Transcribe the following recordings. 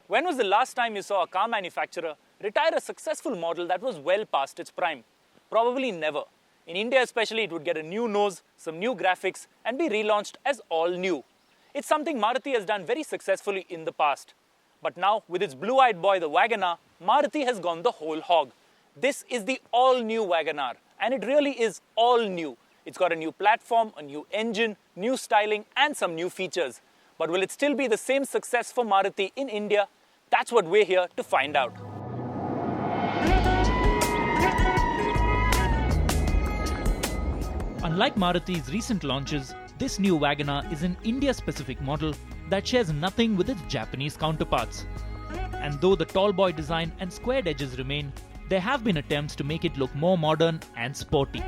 When was the last time you saw a car manufacturer retire a successful model that was well past its prime? Probably never. In India especially, it would get a new nose, some new graphics, and be relaunched as all new. It's something Maruti has done very successfully in the past. But now, with its blue-eyed boy, the Wagon R, Maruti has gone the whole hog. This is the all-new Wagon R, and it really is all new. It's got a new platform, a new engine, new styling, and some new features. But will it still be the same success for Maruti in India? That's what we're here to find out. Unlike Maruti's recent launches, this new Wagon R is an India-specific model that shares nothing with its Japanese counterparts. And though the tall boy design and squared edges remain, there have been attempts to make it look more modern and sporty.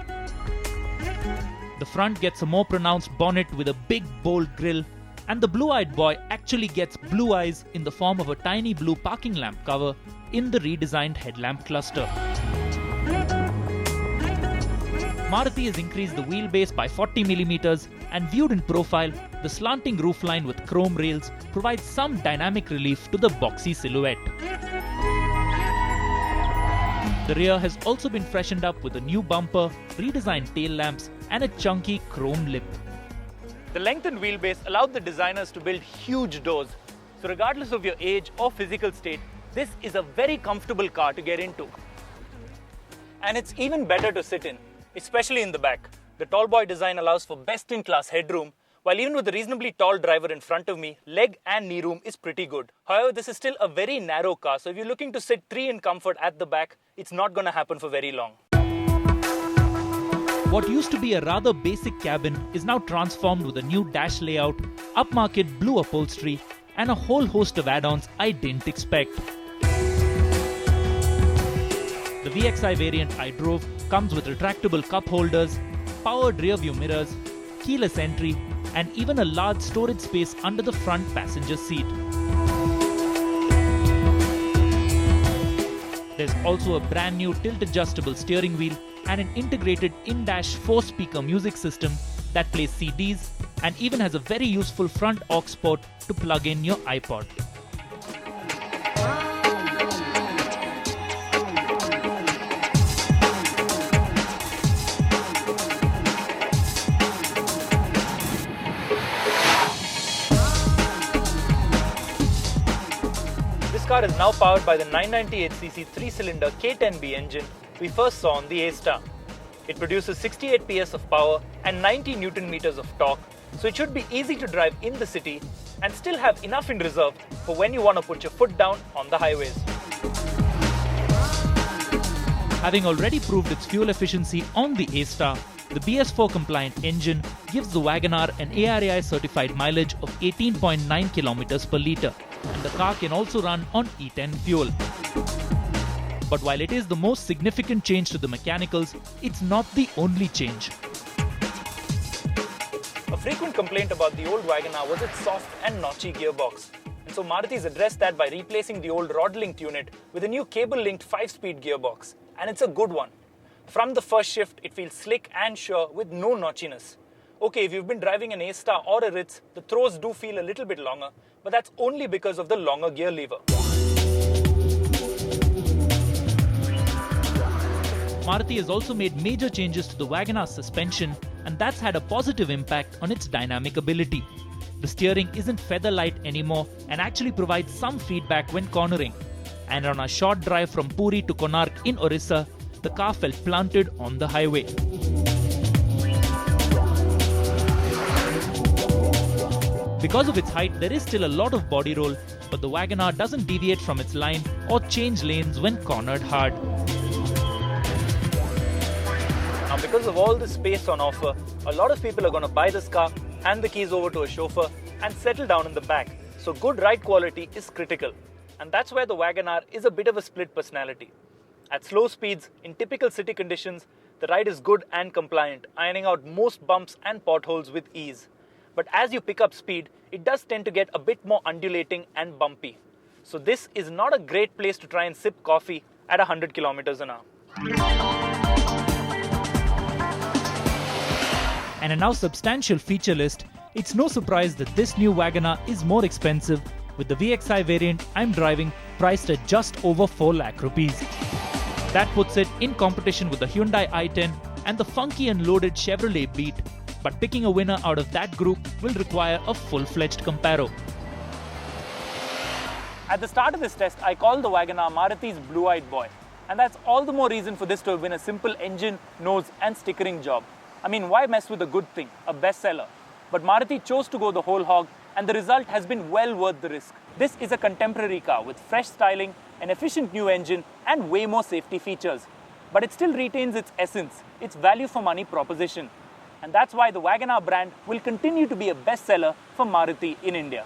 The front gets a more pronounced bonnet with a big, bold grille, and the blue-eyed boy actually gets blue eyes in the form of a tiny blue parking lamp cover in the redesigned headlamp cluster. Maruti has increased the wheelbase by 40mm, and viewed in profile, the slanting roofline with chrome rails provides some dynamic relief to the boxy silhouette. The rear has also been freshened up with a new bumper, redesigned tail lamps, and a chunky chrome lip. The lengthened wheelbase allowed the designers to build huge doors. So regardless of your age or physical state, this is a very comfortable car to get into. And it's even better to sit in, especially in the back. The tall boy design allows for best-in-class headroom, while even with a reasonably tall driver in front of me, leg and knee room is pretty good. However, this is still a very narrow car, so if you're looking to sit 3 in comfort at the back, it's not going to happen for very long. What used to be a rather basic cabin is now transformed with a new dash layout, upmarket blue upholstery, and a whole host of add-ons I didn't expect. The VXI variant I drove comes with retractable cup holders, powered rear-view mirrors, keyless entry, and even a large storage space under the front passenger seat. There's also a brand new tilt-adjustable steering wheel and an integrated in-dash 4-speaker music system that plays CDs and even has a very useful front aux port to plug in your iPod. This car is now powered by the 998cc 3-cylinder K10B engine we first saw on the A-Star. It produces 68 PS of power and 90 Nm of torque, so it should be easy to drive in the city and still have enough in reserve for when you want to put your foot down on the highways. Having already proved its fuel efficiency on the A-Star, the BS4 compliant engine gives the Wagon R an ARAI certified mileage of 18.9 km per litre, and the car can also run on E10 fuel. But while it is the most significant change to the mechanicals, it's not the only change. A frequent complaint about the old Wagon R was its soft and notchy gearbox. And so Maruti's addressed that by replacing the old rod-linked unit with a new cable-linked 5-speed gearbox. And it's a good one. From the first shift, it feels slick and sure with no notchiness. Okay, if you've been driving an A-Star or a Ritz, the throws do feel a little bit longer, but that's only because of the longer gear lever. Maruti has also made major changes to the Wagon R's suspension, and that's had a positive impact on its dynamic ability. The steering isn't feather light anymore and actually provides some feedback when cornering. And on a short drive from Puri to Konark in Orissa, the car felt planted on the highway. Because of its height, there is still a lot of body roll, but the Wagon R doesn't deviate from its line or change lanes when cornered hard. Now, because of all this space on offer, a lot of people are going to buy this car, hand the keys over to a chauffeur, and settle down in the back. So good ride quality is critical. And that's where the Wagon R is a bit of a split personality. At slow speeds, in typical city conditions, the ride is good and compliant, ironing out most bumps and potholes with ease. But as you pick up speed, it does tend to get a bit more undulating and bumpy. So this is not a great place to try and sip coffee at 100 km an hour. And a now substantial feature list, it's no surprise that this new Wagon R is more expensive with the VXI variant I'm driving priced at just over 4 lakh rupees. That puts it in competition with the Hyundai i10 and the funky and loaded Chevrolet Beat, but picking a winner out of that group will require a full-fledged comparo. At the start of this test, I called the Wagon R Maruti's blue-eyed boy. And that's all the more reason for this to have been a simple engine, nose and stickering job. I mean, why mess with a good thing, a bestseller? But Maruti chose to go the whole hog, and the result has been well worth the risk. This is a contemporary car with fresh styling, an efficient new engine and way more safety features. But it still retains its essence, its value for money proposition. And that's why the Wagon R brand will continue to be a bestseller for Maruti in India.